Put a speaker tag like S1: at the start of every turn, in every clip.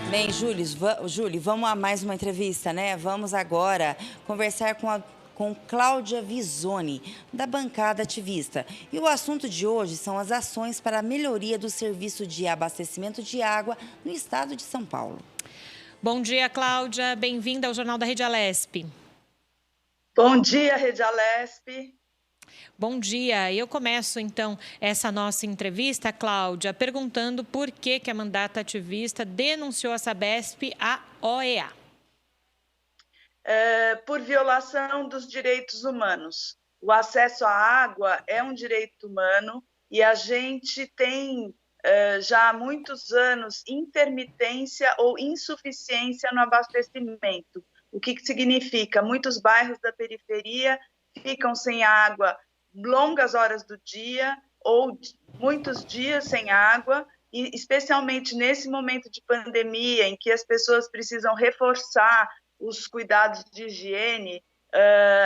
S1: Bem, Júlio, vamos a mais uma entrevista, né? Vamos agora conversar com Cláudia Visoni, da bancada ativista. E o assunto de hoje são as ações para a melhoria do serviço de abastecimento de água no estado de São Paulo.
S2: Bom dia, Cláudia. Bem-vinda ao Jornal da Rede Alesp.
S3: Bom dia, Rede Alesp.
S2: Bom dia. Eu começo, então, essa nossa entrevista, Cláudia, perguntando por que a mandata ativista denunciou a Sabesp à OEA.
S3: Por violação dos direitos humanos. O acesso à água é um direito humano e a gente tem já há muitos anos intermitência ou insuficiência no abastecimento. O que significa? Muitos bairros da periferia ficam sem água longas horas do dia ou muitos dias sem água, e especialmente nesse momento de pandemia, em que as pessoas precisam reforçar os cuidados de higiene,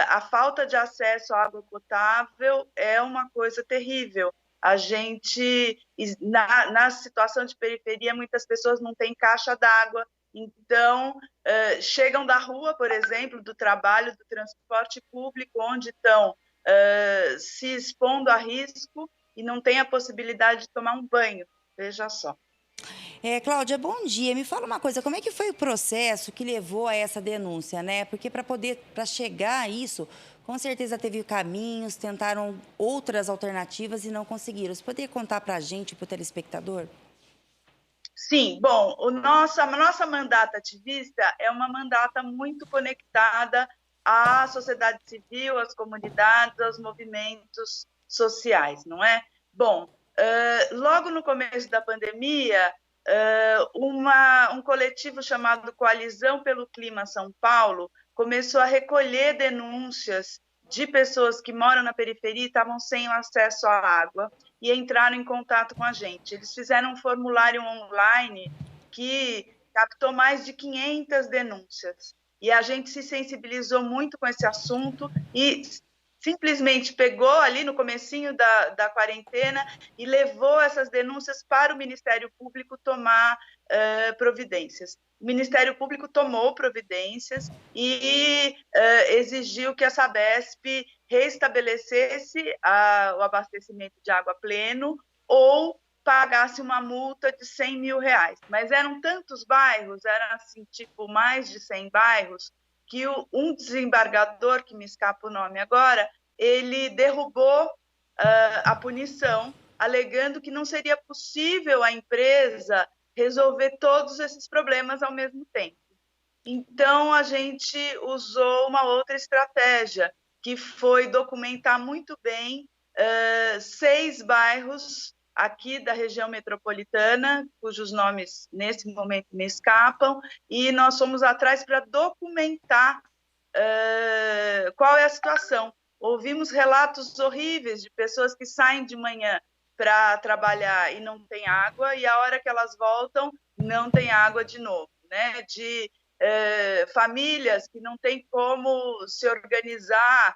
S3: a falta de acesso à água potável é uma coisa terrível. A gente, na situação de periferia, muitas pessoas não têm caixa d'água, então chegam da rua, por exemplo, do trabalho, do transporte público, onde estão se expondo a risco e não têm a possibilidade de tomar um banho. Veja só.
S1: Cláudia, bom dia. Me fala uma coisa, como é que foi o processo que levou a essa denúncia, né? Porque para chegar a isso, com certeza teve caminhos, tentaram outras alternativas e não conseguiram. Você poderia contar para a gente, para o telespectador?
S3: Sim, bom, a nossa mandata ativista é uma mandata muito conectada à sociedade civil, às comunidades, aos movimentos sociais, não é? Bom, logo no começo da pandemia, um coletivo chamado Coalizão pelo Clima São Paulo começou a recolher denúncias de pessoas que moram na periferia e estavam sem acesso à água e entraram em contato com a gente. Eles fizeram um formulário online que captou mais de 500 denúncias. E a gente se sensibilizou muito com esse assunto e simplesmente pegou ali no comecinho da quarentena e levou essas denúncias para o Ministério Público tomar providências. O Ministério Público tomou providências e exigiu que a Sabesp restabelecesse o abastecimento de água pleno ou pagasse uma multa de 100 mil reais. Mas eram tantos bairros, eram assim, tipo, mais de 100 bairros, que um desembargador, que me escapa o nome agora, ele derrubou a punição, alegando que não seria possível a empresa resolver todos esses problemas ao mesmo tempo. Então, a gente usou uma outra estratégia, que foi documentar muito bem 6 bairros aqui da região metropolitana, cujos nomes nesse momento me escapam, e nós fomos atrás para documentar qual é a situação. Ouvimos relatos horríveis de pessoas que saem de manhã para trabalhar e não tem água, e a hora que elas voltam, não tem água de novo, né? De famílias que não têm como se organizar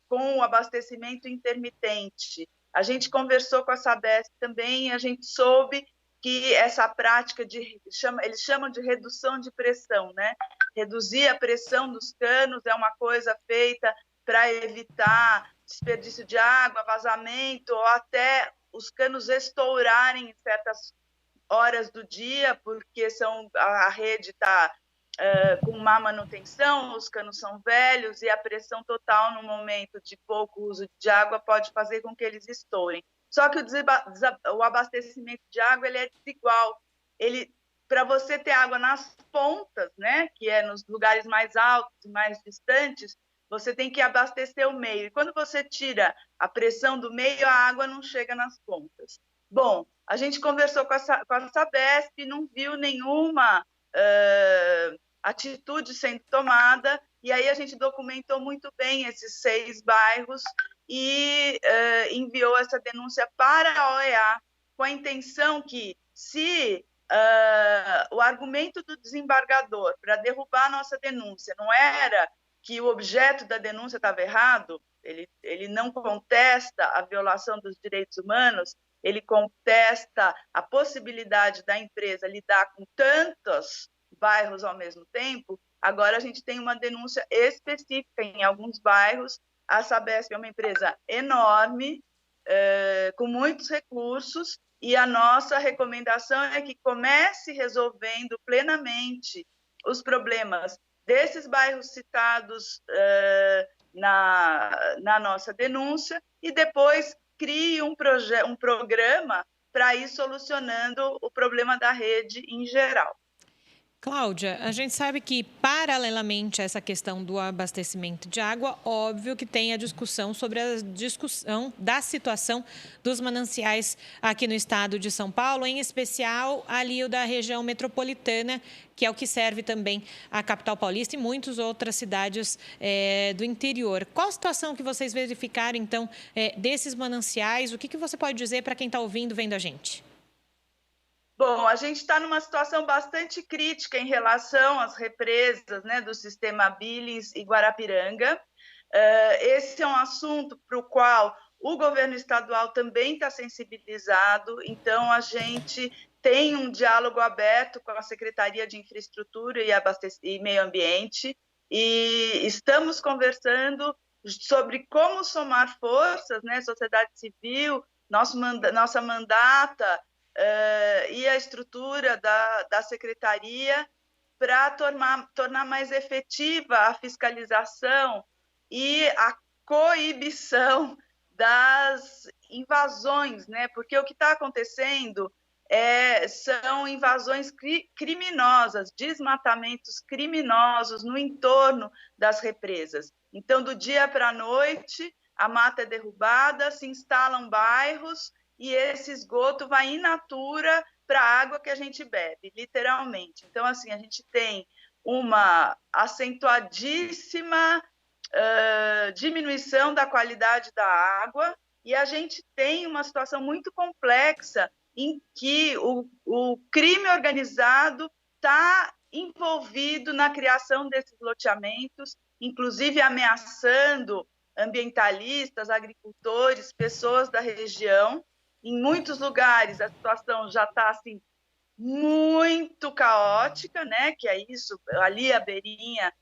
S3: com o abastecimento intermitente. A gente conversou com a Sabesp também e a gente soube que essa prática eles chamam de redução de pressão, né? Reduzir a pressão dos canos é uma coisa feita para evitar desperdício de água, vazamento, ou até os canos estourarem em certas horas do dia, porque a rede está com má manutenção, os canos são velhos e a pressão total no momento de pouco uso de água pode fazer com que eles estourem. Só que o abastecimento de água ele é desigual. Para você ter água nas pontas, né, que é nos lugares mais altos e mais distantes, você tem que abastecer o meio. E quando você tira a pressão do meio, a água não chega nas pontas. Bom, a gente conversou com a Sabesp e não viu nenhuma atitude sendo tomada, e aí a gente documentou muito bem esses 6 bairros e enviou essa denúncia para a OEA, com a intenção que, se o argumento do desembargador para derrubar a nossa denúncia não era que o objeto da denúncia estava errado, ele não contesta a violação dos direitos humanos, ele contesta a possibilidade da empresa lidar com tantos bairros ao mesmo tempo. Agora a gente tem uma denúncia específica em alguns bairros. A Sabesp é uma empresa enorme, com muitos recursos, e a nossa recomendação é que comece resolvendo plenamente os problemas desses bairros citados na nossa denúncia e depois crie um programa para ir solucionando o problema da rede em geral.
S2: Cláudia, a gente sabe que, paralelamente a essa questão do abastecimento de água, óbvio que tem a discussão sobre a discussão da situação dos mananciais aqui no estado de São Paulo, em especial ali o da região metropolitana, que é o que serve também a capital paulista e muitas outras cidades do interior. Qual a situação que vocês verificaram, então, desses mananciais? O que você pode dizer para quem está ouvindo, vendo a gente?
S3: Bom, a gente está numa situação bastante crítica em relação às represas, né, do sistema Billings e Guarapiranga. Esse é um assunto para o qual o governo estadual também está sensibilizado, então a gente tem um diálogo aberto com a Secretaria de Infraestrutura e Meio Ambiente e estamos conversando sobre como somar forças, né, sociedade civil, nossa mandata, e a estrutura da secretaria para tornar mais efetiva a fiscalização e a coibição das invasões, né? Porque o que está acontecendo são invasões criminosas, desmatamentos criminosos no entorno das represas. Então, do dia para a noite, a mata é derrubada, se instalam bairros, e esse esgoto vai in natura para a água que a gente bebe, literalmente. Então, assim, a gente tem uma acentuadíssima diminuição da qualidade da água e a gente tem uma situação muito complexa em que o crime organizado está envolvido na criação desses loteamentos, inclusive ameaçando ambientalistas, agricultores, pessoas da região. Em muitos lugares a situação já está assim muito caótica, né? Que é isso, ali a beirinha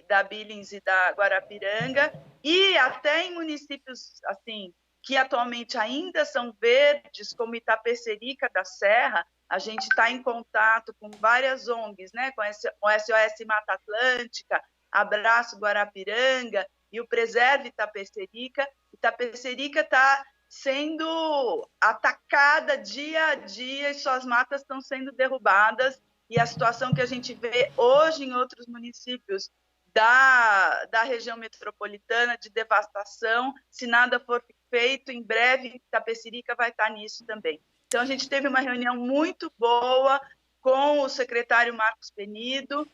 S3: da Billings e da Guarapiranga, e até em municípios assim que atualmente ainda são verdes, como Itapecerica da Serra, a gente está em contato com várias ONGs, né? Com o SOS Mata Atlântica, Abraço Guarapiranga e o Preserve Itapecerica. Itapecerica está sendo atacada dia a dia e suas matas estão sendo derrubadas, e a situação que a gente vê hoje em outros municípios da região metropolitana de devastação, se nada for feito, em breve Itapecerica vai estar nisso também. Então, a gente teve uma reunião muito boa com o secretário Marcos Penido,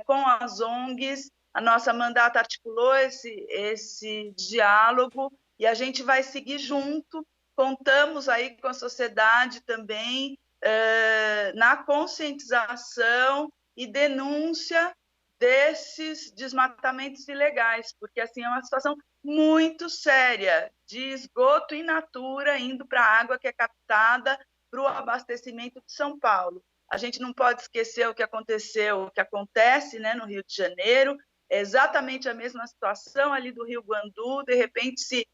S3: com as ONGs, a nossa mandata articulou esse diálogo, e a gente vai seguir junto, contamos aí com a sociedade também na conscientização e denúncia desses desmatamentos ilegais, porque assim é uma situação muito séria de esgoto in natura indo para a água que é captada para o abastecimento de São Paulo. A gente não pode esquecer o que aconteceu, o que acontece, né, no Rio de Janeiro, é exatamente a mesma situação ali do Rio Guandu, de repente se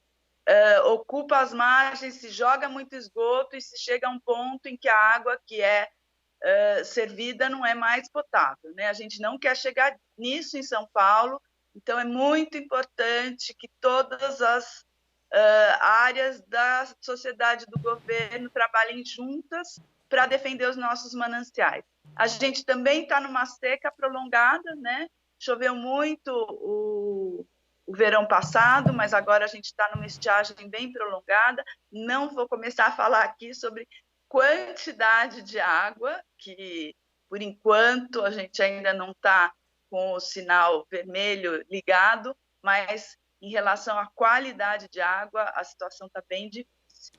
S3: ocupa as margens, se joga muito esgoto e se chega a um ponto em que a água que é servida não é mais potável, né? A gente não quer chegar nisso em São Paulo, então é muito importante que todas as áreas da sociedade, do governo, trabalhem juntas para defender os nossos mananciais. A gente também está numa seca prolongada, né? Choveu muito o verão passado, mas agora a gente está numa estiagem bem prolongada. Não vou começar a falar aqui sobre quantidade de água, que por enquanto a gente ainda não está com o sinal vermelho ligado, mas em relação à qualidade de água, a situação está bem difícil.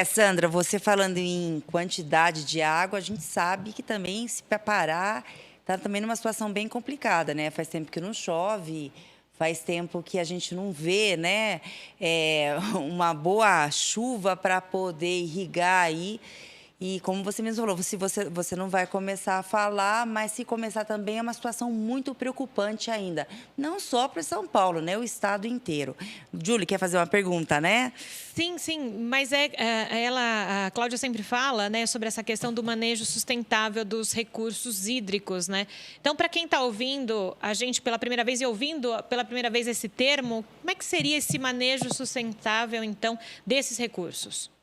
S1: Sandra, você falando em quantidade de água, a gente sabe que também se preparar está também numa situação bem complicada, né? Faz tempo que não chove, Faz tempo que a gente não vê, né, uma boa chuva para poder irrigar aí. E como você mesmo falou, se você não vai começar a falar, mas se começar também é uma situação muito preocupante ainda. Não só para São Paulo, né, o estado inteiro. Júlia, quer fazer uma pergunta, né?
S2: Sim, sim, mas a Cláudia sempre fala, né, sobre essa questão do manejo sustentável dos recursos hídricos, né? Então, para quem está ouvindo a gente pela primeira vez e ouvindo pela primeira vez esse termo, como é que seria esse manejo sustentável, então, desses recursos?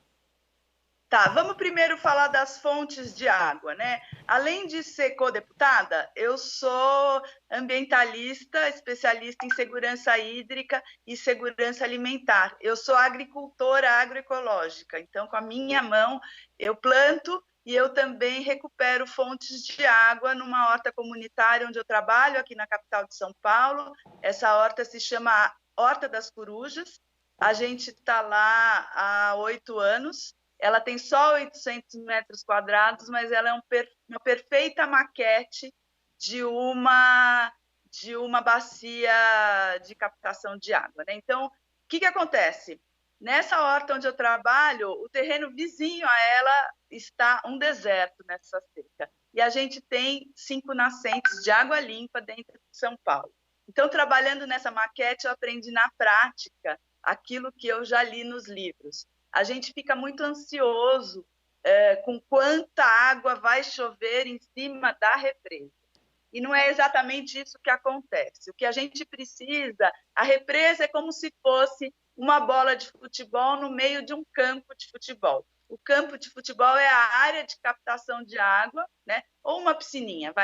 S3: Tá, vamos primeiro falar das fontes de água, né? Além de ser co-deputada, eu sou ambientalista, especialista em segurança hídrica e segurança alimentar. Eu sou agricultora agroecológica, então, com a minha mão, eu planto e eu também recupero fontes de água numa horta comunitária onde eu trabalho, aqui na capital de São Paulo. Essa horta se chama Horta das Corujas. A gente está lá há 8 anos. Ela tem só 800 metros quadrados, mas ela é uma perfeita maquete de uma bacia de captação de água, né? Então, o que acontece? Nessa horta onde eu trabalho, o terreno vizinho a ela está um deserto nessa seca. E a gente tem 5 nascentes de água limpa dentro de São Paulo. Então, trabalhando nessa maquete, eu aprendi na prática aquilo que eu já li nos livros. A gente fica muito ansioso com quanta água vai chover em cima da represa. E não é exatamente isso que acontece. O que a gente precisa, a represa é como se fosse uma bola de futebol no meio de um campo de futebol. O campo de futebol é a área de captação de água, né? Ou uma piscininha,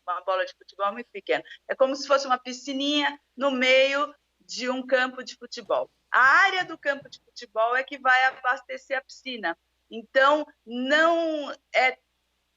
S3: uma bola de futebol muito pequena. É como se fosse uma piscininha no meio de um campo de futebol. A área do campo de futebol é que vai abastecer a piscina. Então, não é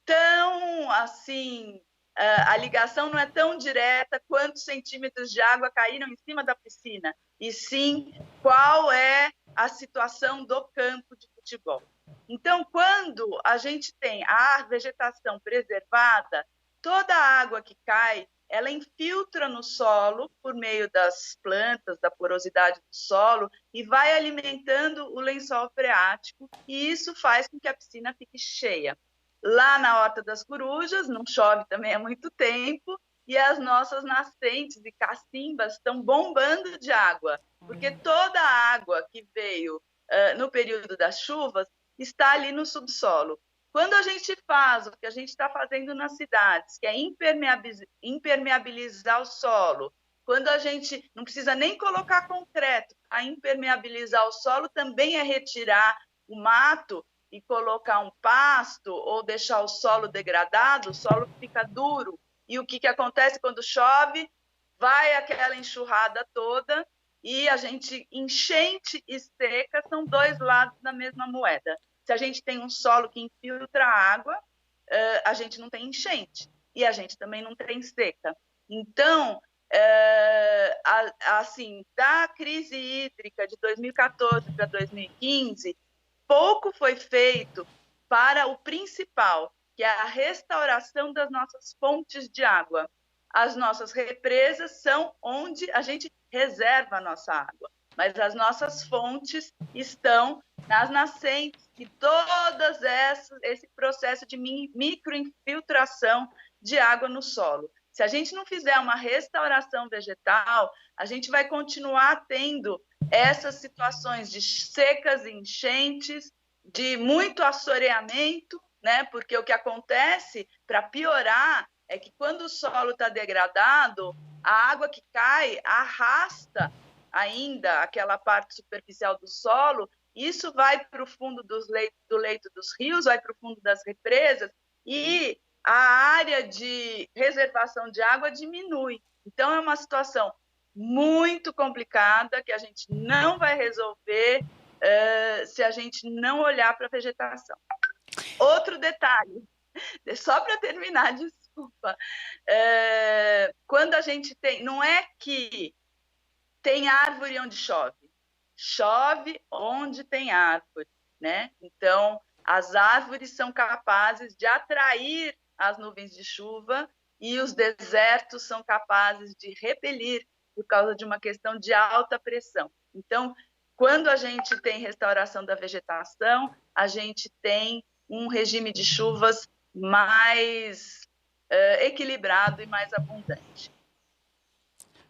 S3: tão assim, a ligação não é tão direta quantos centímetros de água caíram em cima da piscina, e sim qual é a situação do campo de futebol. Então, quando a gente tem a vegetação preservada, toda a água que cai, ela infiltra no solo por meio das plantas, da porosidade do solo, e vai alimentando o lençol freático, e isso faz com que a piscina fique cheia. Lá na Horta das Corujas, não chove também há muito tempo, e as nossas nascentes e cacimbas estão bombando de água, porque toda a água que veio no período das chuvas está ali no subsolo. Quando a gente faz o que a gente está fazendo nas cidades, que é impermeabilizar o solo, quando a gente não precisa nem colocar concreto, a impermeabilizar o solo também é retirar o mato e colocar um pasto ou deixar o solo degradado, o solo fica duro. E o que acontece quando chove? Vai aquela enxurrada toda e a gente, enchente e seca, são dois lados da mesma moeda. Se a gente tem um solo que infiltra a água, a gente não tem enchente e a gente também não tem seca. Então, assim, da crise hídrica de 2014 para 2015, pouco foi feito para o principal, que é a restauração das nossas fontes de água. As nossas represas são onde a gente reserva a nossa água, mas as nossas fontes estão nas nascentes e todas esse processo de microinfiltração de água no solo. Se a gente não fizer uma restauração vegetal, a gente vai continuar tendo essas situações de secas e enchentes, de muito assoreamento, né? Porque o que acontece, para piorar, é que quando o solo está degradado, a água que cai arrasta ainda aquela parte superficial do solo, isso vai para o fundo do leito dos rios, vai para o fundo das represas, e a área de reservação de água diminui. Então, é uma situação muito complicada que a gente não vai resolver se a gente não olhar para a vegetação. Outro detalhe, só para terminar, desculpa, quando a gente tem, não é que tem árvore onde chove, chove onde tem árvore, né? Então, as árvores são capazes de atrair as nuvens de chuva e os desertos são capazes de repelir por causa de uma questão de alta pressão. Então, quando a gente tem restauração da vegetação, a gente tem um regime de chuvas mais equilibrado e mais abundante.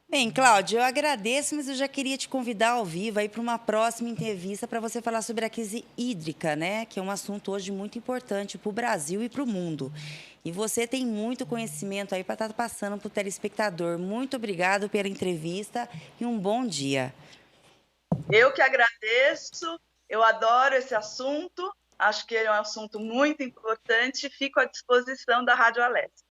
S1: Bem, Cláudia, eu agradeço, mas eu já queria te convidar ao vivo aí para uma próxima entrevista para você falar sobre a crise hídrica, né? Que é um assunto hoje muito importante para o Brasil e para o mundo. E você tem muito conhecimento aí para estar passando para o telespectador. Muito obrigado pela entrevista e um bom dia.
S3: Eu que agradeço, eu adoro esse assunto, acho que ele é um assunto muito importante, fico à disposição da Rádio Alesp.